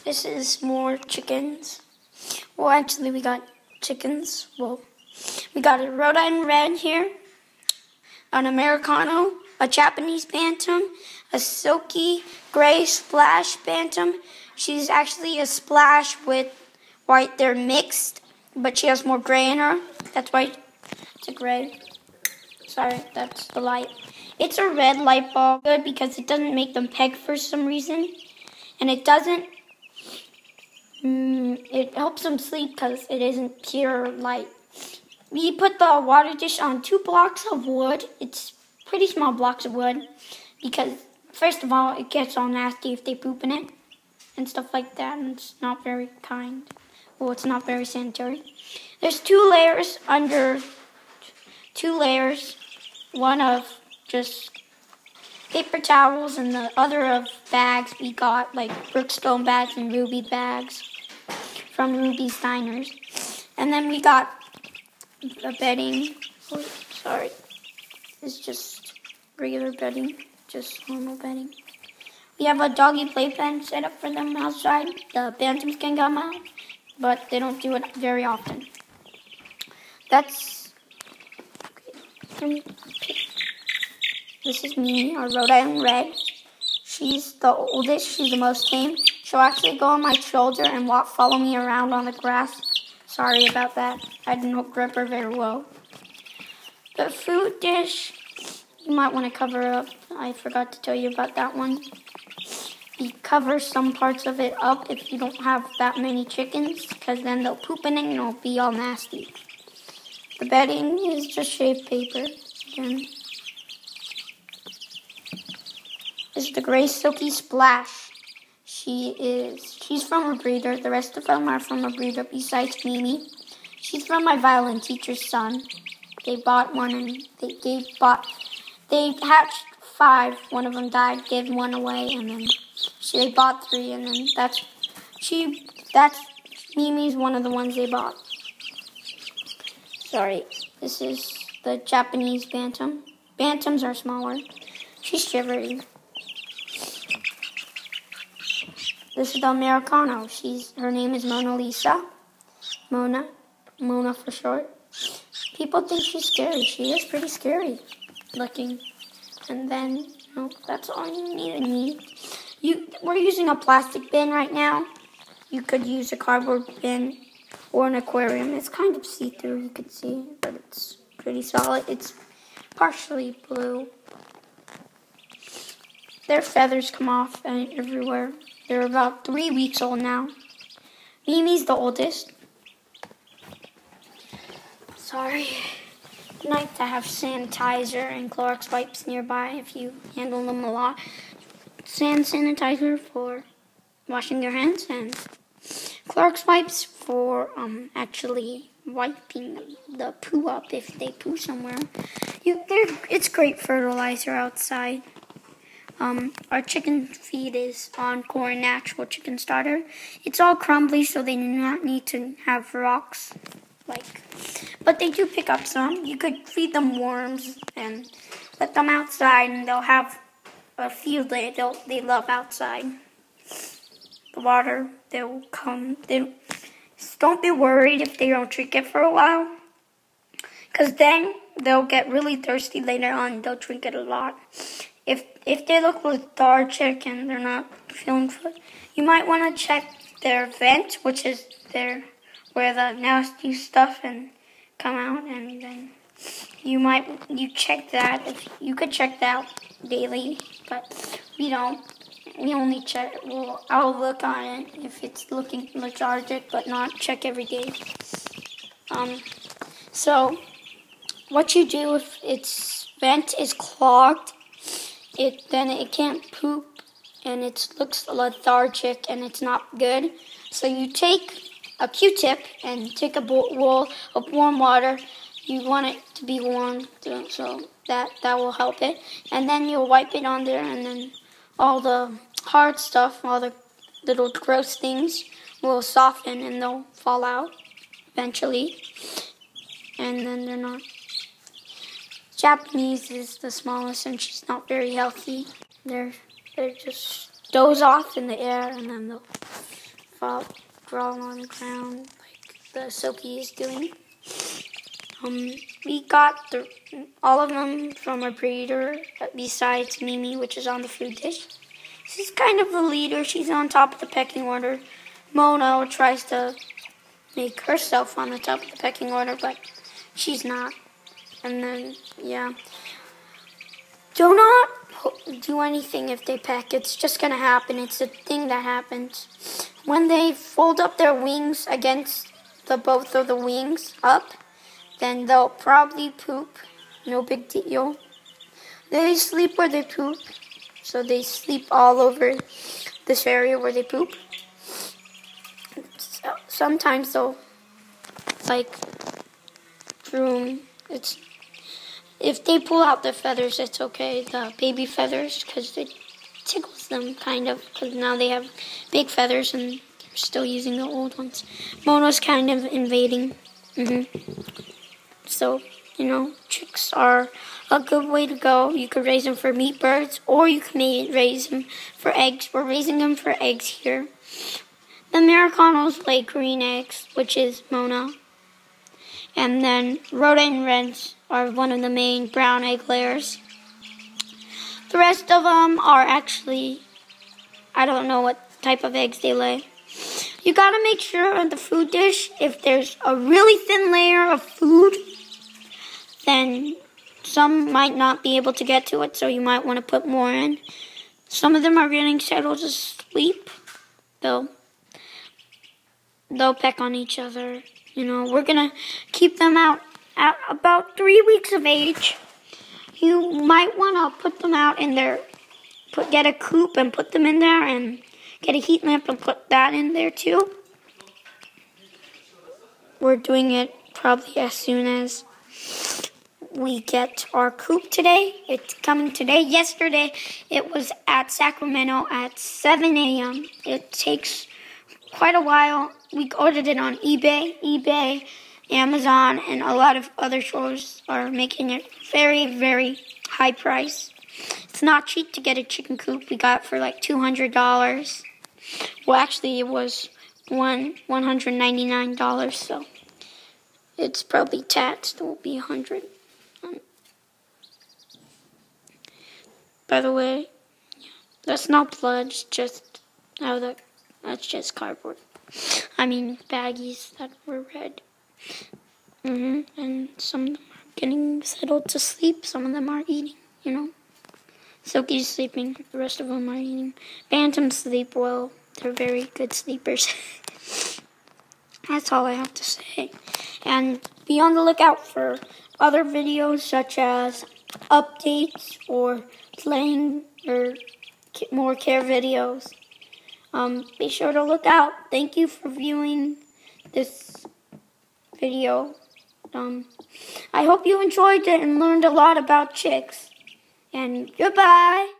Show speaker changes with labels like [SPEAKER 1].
[SPEAKER 1] This is more chickens. Well, actually, we got chickens. Well, we got a Rhode Island Red here, an Americano, a Japanese bantam, a Silkie gray splash bantam. She's actually a splash with white. They're mixed, but she has more gray in her. That's why it's a gray. Sorry, that's the light. It's a red light bulb, good because it doesn't make them peg for some reason, and it doesn't. It helps them sleep because it isn't pure light. We put the water dish on 2 blocks of wood. It's pretty small blocks of wood because, first of all, it gets all nasty if they poop in it and stuff like that, and it's not very kind. Well, it's not very sanitary. There's 2 layers under 2 layers. One of just paper towels and the other of bags we got, like Brookstone bags and Ruby bags from Ruby's Diners. And then we got the bedding. Oh, sorry. It's just regular bedding, just normal bedding. We have a doggy playpen set up for them outside. The bantams can come out, but they don't do it very often. This is me, our Rhode Island Red. She's the oldest, she's the most tame. She'll actually go on my shoulder and follow me around on the grass. Sorry about that. I didn't grip her very well. The food dish, you might want to cover up. I forgot to tell you about that one. You cover some parts of it up if you don't have that many chickens, because then they'll poop in it and it'll be all nasty. The bedding is just shaved paper. Again. This is the gray Silkie Splash. She's from a breeder. The rest of them are from a breeder besides Mimi. She's from my violin teacher's son. They bought one and they hatched 5. One of them died, gave 1 away, and then they bought 3, and then that's Mimi's one of the ones they bought. Sorry, this is the Japanese bantam. Bantams are smaller. She's shivery. This is the Americano. Her name is Mona Lisa. Mona for short. People think she's scary. She is pretty scary looking. And then, that's all you need. We're using a plastic bin right now. You could use a cardboard bin or an aquarium. It's kind of see-through, you could see, but it's pretty solid. It's partially blue. Their feathers come off everywhere. They're about 3 weeks old now. Mimi's the oldest. Sorry. It's nice to have sanitizer and Clorox wipes nearby if you handle them a lot. Hand sanitizer for washing your hands and Clorox wipes for actually wiping the poo up if they poo somewhere. It's great fertilizer outside. Our chicken feed is Encore Natural Chicken Starter. It's all crumbly, so they do not need to have rocks. But they do pick up some. You could feed them worms and let them outside, and they'll have a field day. They love outside. The water, they will come. Don't be worried if they don't drink it for a while, because then they'll get really thirsty later on. They'll drink it a lot. If they look lethargic and they're not feeling good, you might want to check their vent, which is where the nasty stuff and come out, and then you check that. You could check that daily, but we don't. We only check. Well, I'll look on it if it's looking lethargic, but not check every day. So what you do if its vent is clogged? Then it can't poop, and it looks lethargic, and it's not good. So you take a Q-tip and take a bowl of warm water. You want it to be warm, so that will help it. And then you'll wipe it on there, and then all the hard stuff, all the little gross things will soften, and they'll fall out eventually. And then they're not. Japanese is the smallest, and she's not very healthy. They just doze off in the air, and then they'll crawl on the ground like the Silkie is doing. We got all of them from a breeder besides Mimi, which is on the food dish. She's kind of the leader. She's on top of the pecking order. Mono tries to make herself on the top of the pecking order, but she's not. And then, yeah. Do not do anything if they peck. It's just going to happen. It's a thing that happens. When they fold up their wings against both of the wings up, then they'll probably poop. No big deal. They sleep where they poop. So they sleep all over this area where they poop. So sometimes they'll, like, if they pull out the feathers, it's okay. The baby feathers, because it tickles them, kind of. Because now they have big feathers and they're still using the old ones. Mono's kind of invading. So, chicks are a good way to go. You could raise them for meat birds, or you can raise them for eggs. We're raising them for eggs here. The americanos lay green eggs, which is Mona. And then rhode and reds are one of the main brown egg layers. The rest of them are actually, I don't know what type of eggs they lay. You gotta make sure on the food dish, if there's a really thin layer of food, then some might not be able to get to it, so you might want to put more in. Some of them are getting settled to sleep. They'll peck on each other. We're going to keep them out at about 3 weeks of age. You might want to put them out in there, get a coop and put them in there, and get a heat lamp and put that in there too. We're doing it probably as soon as we get our coop today. It's coming today. Yesterday, it was at Sacramento at 7 a.m. It takes quite a while. We ordered it on eBay, Amazon, and a lot of other stores are making it very, very high price. It's not cheap to get a chicken coop. We got it for like $200. Well, actually, it was $199, so it's probably taxed. It will be $100. By the way, that's not blood. It's just that's just cardboard. I mean, baggies that were red. And some of them are getting settled to sleep. Some of them are eating, Silkie's sleeping. The rest of them are eating. Bantams sleep well. They're very good sleepers. That's all I have to say. And be on the lookout for other videos such as updates or playing or more care videos. Be sure to look out. Thank you for viewing this video. I hope you enjoyed it and learned a lot about chicks. And goodbye.